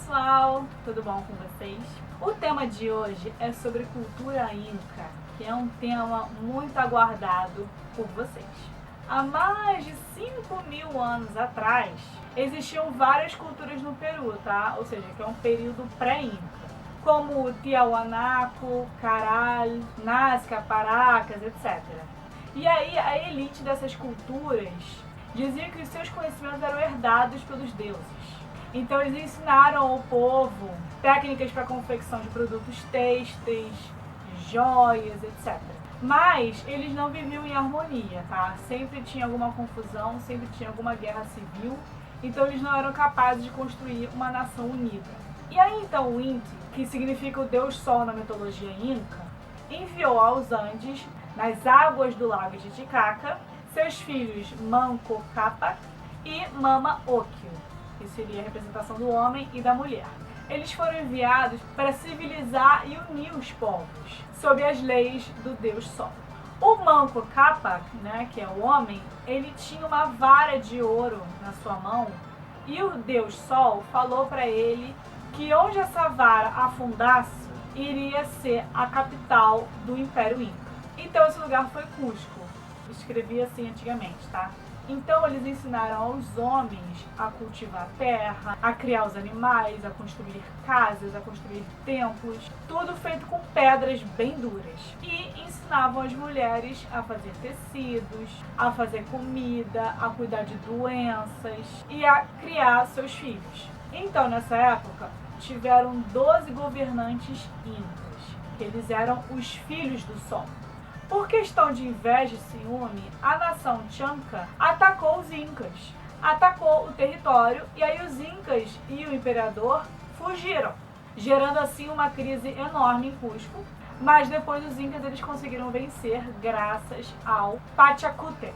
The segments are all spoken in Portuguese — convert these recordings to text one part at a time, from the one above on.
pessoal, tudo bom com vocês? O tema de hoje é sobre cultura inca, que é um tema muito aguardado por vocês. Há mais de 5.000 anos atrás, existiam várias culturas no Peru, tá? Ou seja, que é um período pré-inca, como o Tiahuanaco, Caral, Nazca, Paracas, etc. E aí a elite dessas culturas dizia que os seus conhecimentos eram herdados pelos deuses. Então eles ensinaram ao povo técnicas para confecção de produtos têxteis, joias, etc. Mas eles não viviam em harmonia, tá? Sempre tinha alguma confusão, sempre tinha alguma guerra civil, então eles não eram capazes de construir uma nação unida. E aí então o Inti, que significa o Deus Sol na mitologia inca, enviou aos Andes, nas águas do lago Titicaca, seus filhos Manco Cápac e Mama Ocllo, que seria a representação do homem e da mulher. Eles foram enviados para civilizar e unir os povos, sob as leis do Deus Sol. O Manco Cápac, que é o homem, ele tinha uma vara de ouro na sua mão e o Deus Sol falou para ele que onde essa vara afundasse iria ser a capital do Império Inca. Então esse lugar foi Cusco. Escrevia assim antigamente, tá? Então eles ensinaram aos homens a cultivar a terra, a criar os animais, a construir casas, a construir templos, tudo feito com pedras bem duras. E ensinavam as mulheres a fazer tecidos, a fazer comida, a cuidar de doenças e a criar seus filhos. Então nessa época tiveram 12 governantes incas, que eles eram os filhos do sol. Por questão de inveja e ciúme, a nação Chanca atacou os incas, atacou o território e aí os incas e o imperador fugiram, gerando assim uma crise enorme em Cusco, mas depois os incas eles conseguiram vencer graças ao Pachacútec,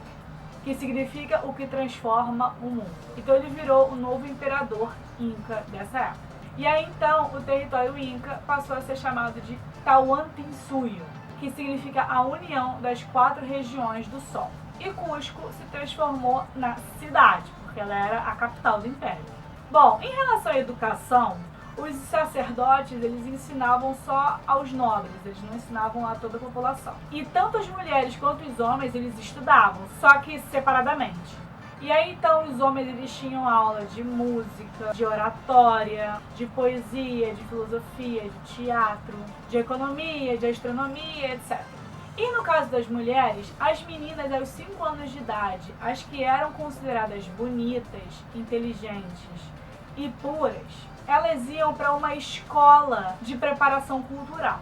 que significa o que transforma o mundo. Então ele virou o novo imperador inca dessa época. E aí então o território inca passou a ser chamado de Tahuantinsuyo, que significa a união das 4 regiões do Sol. E Cusco se transformou na cidade, porque ela era a capital do império. Bom, em relação à educação, os sacerdotes eles ensinavam só aos nobres, eles não ensinavam a toda a população. E tanto as mulheres quanto os homens eles estudavam, só que separadamente. E aí então os homens eles tinham aula de música, de oratória, de poesia, de filosofia, de teatro, de economia, de astronomia, etc. E no caso das mulheres, as meninas aos 5 anos de idade, as que eram consideradas bonitas, inteligentes e puras, elas iam para uma escola de preparação cultural.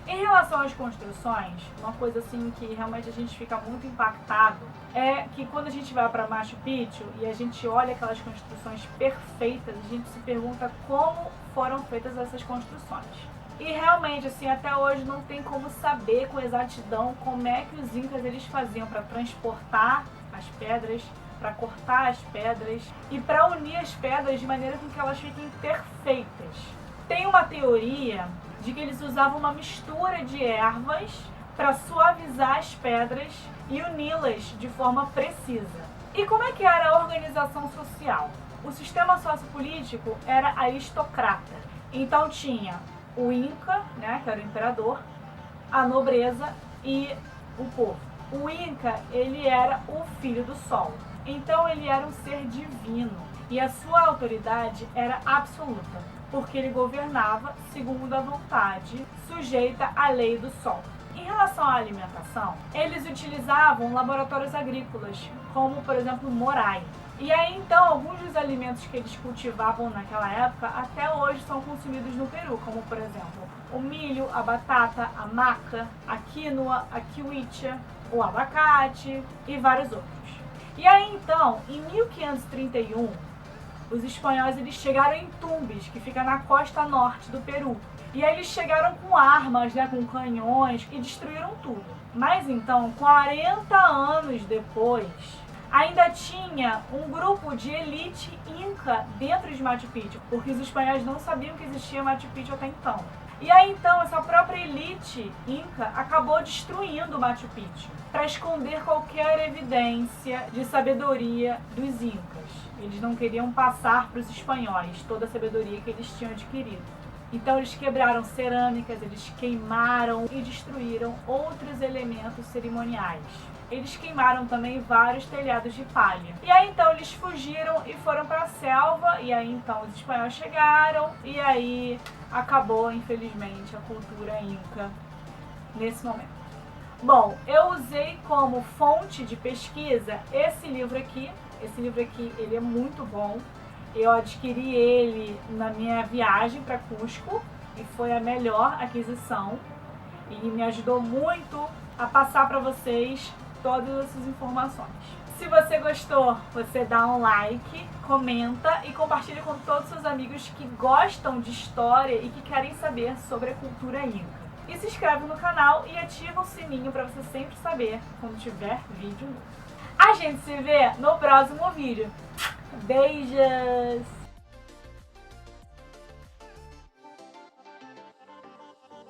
Em relação às construções, uma coisa assim que realmente a gente fica muito impactado é que quando a gente vai para Machu Picchu e a gente olha aquelas construções perfeitas, a gente se pergunta como foram feitas essas construções. E realmente, assim, até hoje não tem como saber com exatidão como é que os incas eles faziam para transportar as pedras, para cortar as pedras e para unir as pedras de maneira com que elas fiquem perfeitas. Tem uma teoria de que eles usavam uma mistura de ervas para suavizar as pedras e uni-las de forma precisa. E como é que era a organização social? O sistema sociopolítico era aristocrata. Então tinha o Inca, que era o imperador, a nobreza e o povo. O Inca, ele era o filho do sol. Então ele era um ser divino e a sua autoridade era absoluta, porque ele governava segundo a vontade, sujeita à lei do sol. Em relação à alimentação, eles utilizavam laboratórios agrícolas, como por exemplo Morai. E aí então alguns dos alimentos que eles cultivavam naquela época até hoje são consumidos no Peru, como por exemplo o milho, a batata, a maca, a quinoa, a kiwicha, o abacate e vários outros. E aí então, em 1531, os espanhóis eles chegaram em Tumbes, que fica na costa norte do Peru. E aí eles chegaram com armas, com canhões e destruíram tudo. Mas então, 40 anos depois, ainda tinha um grupo de elite inca dentro de Machu Picchu, porque os espanhóis não sabiam que existia Machu Picchu até então. E aí então essa própria elite inca acabou destruindo o Machu Picchu para esconder qualquer evidência de sabedoria dos incas. Eles não queriam passar para os espanhóis toda a sabedoria que eles tinham adquirido. Então eles quebraram cerâmicas, eles queimaram e destruíram outros elementos cerimoniais. Eles queimaram também vários telhados de palha. E aí então eles fugiram e foram para a selva, e aí então os espanhóis chegaram, e aí acabou, infelizmente, a cultura inca nesse momento. Bom, eu usei como fonte de pesquisa esse livro aqui. Esse livro aqui, ele é muito bom. Eu adquiri ele na minha viagem para Cusco e foi a melhor aquisição e me ajudou muito a passar para vocês todas essas informações. Se você gostou, você dá um like, comenta e compartilha com todos os seus amigos que gostam de história e que querem saber sobre a cultura inca. E se inscreve no canal e ativa o sininho para você sempre saber quando tiver vídeo novo. A gente se vê no próximo vídeo. Beijos!